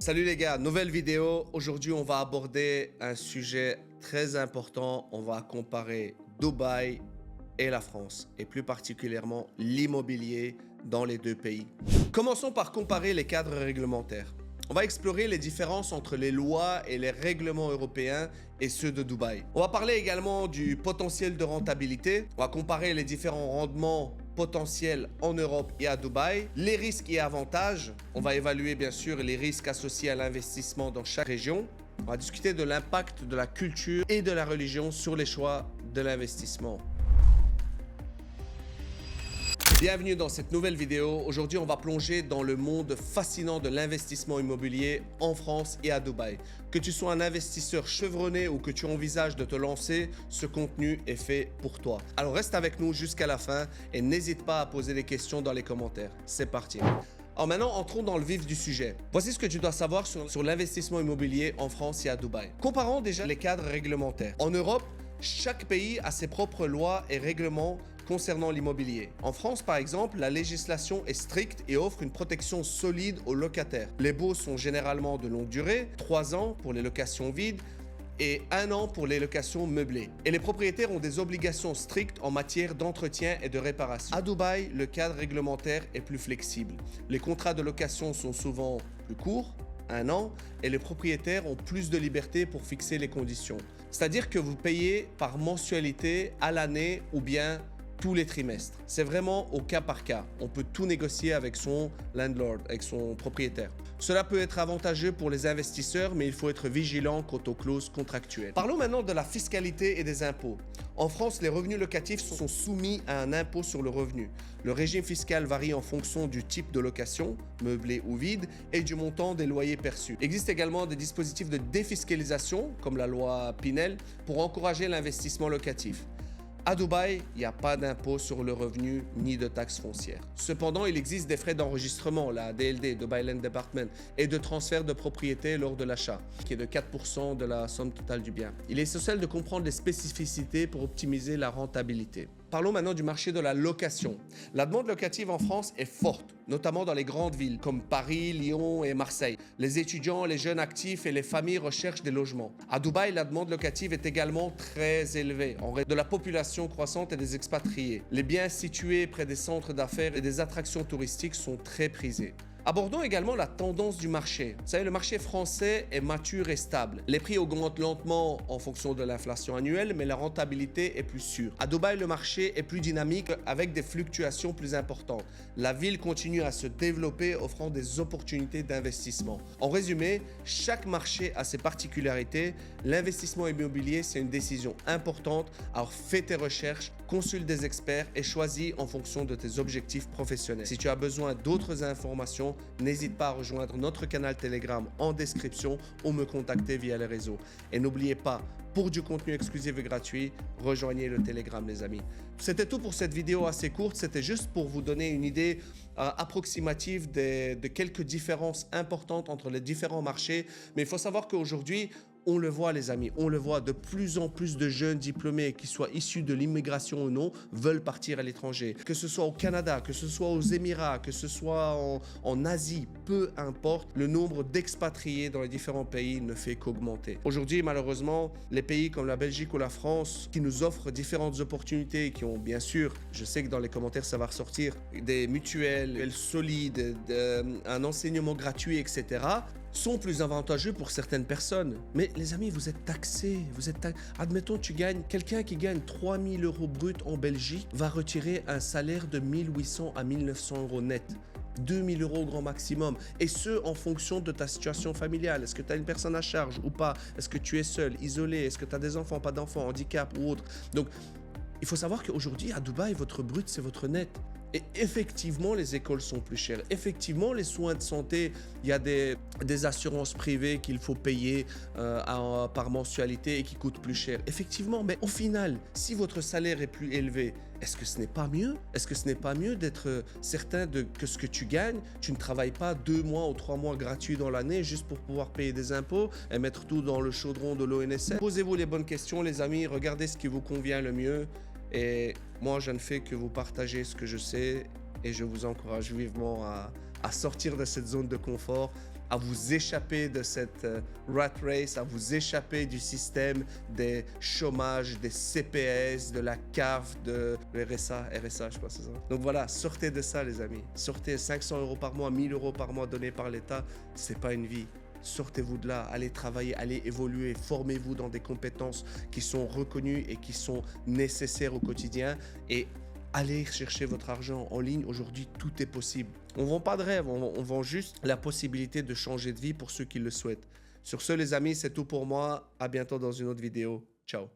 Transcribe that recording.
Salut les gars, nouvelle vidéo. Aujourd'hui, on va aborder un sujet très important. On va comparer Dubaï et la France, et plus particulièrement l'immobilier dans les deux pays. Commençons par comparer les cadres réglementaires. On va explorer les différences entre les lois et les règlements européens et ceux de Dubaï. On va parler également du potentiel de rentabilité. On va comparer les différents rendements potentiels en Europe et à Dubaï, les risques et avantages. On va évaluer bien sûr les risques associés à l'investissement dans chaque région. On va discuter de l'impact de la culture et de la religion sur les choix de l'investissement. Bienvenue dans cette nouvelle vidéo. Aujourd'hui, on va plonger dans le monde fascinant de l'investissement immobilier en France et à Dubaï. Que tu sois un investisseur chevronné ou que tu envisages de te lancer, ce contenu est fait pour toi. Alors reste avec nous jusqu'à la fin et n'hésite pas à poser des questions dans les commentaires. C'est parti. Alors maintenant, entrons dans le vif du sujet. Voici ce que tu dois savoir sur l'investissement immobilier en France et à Dubaï. Comparons déjà les cadres réglementaires. En Europe, chaque pays a ses propres lois et règlements concernant l'immobilier. En France, par exemple, la législation est stricte et offre une protection solide aux locataires. Les baux sont généralement de longue durée, 3 ans pour les locations vides et 1 an pour les locations meublées. Et les propriétaires ont des obligations strictes en matière d'entretien et de réparation. À Dubaï, le cadre réglementaire est plus flexible. Les contrats de location sont souvent plus courts, 1 an, et les propriétaires ont plus de liberté pour fixer les conditions. C'est-à-dire que vous payez par mensualité à l'année ou bien tous les trimestres. C'est vraiment au cas par cas. On peut tout négocier avec son landlord, avec son propriétaire. Cela peut être avantageux pour les investisseurs, mais il faut être vigilant quant aux clauses contractuelles. Parlons maintenant de la fiscalité et des impôts. En France, les revenus locatifs sont soumis à un impôt sur le revenu. Le régime fiscal varie en fonction du type de location, meublé ou vide, et du montant des loyers perçus. Il existe également des dispositifs de défiscalisation, comme la loi Pinel, pour encourager l'investissement locatif. À Dubaï, il n'y a pas d'impôt sur le revenu ni de taxes foncières. Cependant, il existe des frais d'enregistrement, la DLD, Dubai Land Department, et de transfert de propriété lors de l'achat, qui est de 4% de la somme totale du bien. Il est essentiel de comprendre les spécificités pour optimiser la rentabilité. Parlons maintenant du marché de la location. La demande locative en France est forte, notamment dans les grandes villes comme Paris, Lyon et Marseille. Les étudiants, les jeunes actifs et les familles recherchent des logements. À Dubaï, la demande locative est également très élevée en raison de la population croissante et des expatriés. Les biens situés près des centres d'affaires et des attractions touristiques sont très prisés. Abordons également la tendance du marché. Vous savez, le marché français est mature et stable. Les prix augmentent lentement en fonction de l'inflation annuelle, mais la rentabilité est plus sûre. À Dubaï, le marché est plus dynamique avec des fluctuations plus importantes. La ville continue à se développer, offrant des opportunités d'investissement. En résumé, chaque marché a ses particularités. L'investissement immobilier, c'est une décision importante. Alors fais tes recherches, consulte des experts et choisis en fonction de tes objectifs professionnels. Si tu as besoin d'autres informations, n'hésite pas à rejoindre notre canal Telegram en description ou me contacter via les réseaux. Et n'oubliez pas, pour du contenu exclusif et gratuit, rejoignez le Telegram les amis. C'était tout pour cette vidéo assez courte, c'était juste pour vous donner une idée approximative de quelques différences importantes entre les différents marchés. Mais il faut savoir qu'aujourd'hui, on le voit les amis, on le voit, de plus en plus de jeunes diplômés, qu'ils soient issus de l'immigration ou non, veulent partir à l'étranger. Que ce soit au Canada, que ce soit aux Émirats, que ce soit en Asie, peu importe, le nombre d'expatriés dans les différents pays ne fait qu'augmenter. Aujourd'hui, malheureusement, les pays comme la Belgique ou la France, qui nous offrent différentes opportunités, qui ont bien sûr, je sais que dans les commentaires ça va ressortir, des mutuelles solides, un enseignement gratuit, etc., sont plus avantageux pour certaines personnes. Mais les amis, vous êtes taxés. Admettons, quelqu'un qui gagne 3 000 € brut en Belgique va retirer un salaire de 1 800 à 1 900 € net. 2 000 € au grand maximum. Et ce, en fonction de ta situation familiale. Est-ce que tu as une personne à charge ou pas? Est-ce que tu es seul, isolé? Est-ce que tu as des enfants, pas d'enfants, handicap ou autre? Donc, il faut savoir qu'aujourd'hui, à Dubaï, votre brut, c'est votre net. Et effectivement, les écoles sont plus chères. Effectivement, les soins de santé, il y a des assurances privées qu'il faut payer par mensualité et qui coûtent plus cher. Effectivement, mais au final, si votre salaire est plus élevé, est-ce que ce n'est pas mieux? Est-ce que ce n'est pas mieux d'être certain que ce que tu gagnes, tu ne travailles pas 2 mois ou 3 mois gratuits dans l'année juste pour pouvoir payer des impôts et mettre tout dans le chaudron de l'ONSS? Posez-vous les bonnes questions, les amis. Regardez ce qui vous convient le mieux. Et moi, je ne fais que vous partager ce que je sais et je vous encourage vivement à sortir de cette zone de confort à vous échapper de cette rat race, à vous échapper du système des chômages, des CPS, de la CAF, de RSA, je pense que c'est ça. Donc voilà, sortez de ça les amis. Sortez 500 € par mois, 1000 € par mois donnés par l'État, c'est pas une vie. Sortez-vous de là, allez travailler, allez évoluer, formez-vous dans des compétences qui sont reconnues et qui sont nécessaires au quotidien et allez chercher votre argent en ligne. Aujourd'hui, tout est possible. On ne vend pas de rêve, on vend juste la possibilité de changer de vie pour ceux qui le souhaitent. Sur ce, les amis, c'est tout pour moi. À bientôt dans une autre vidéo. Ciao.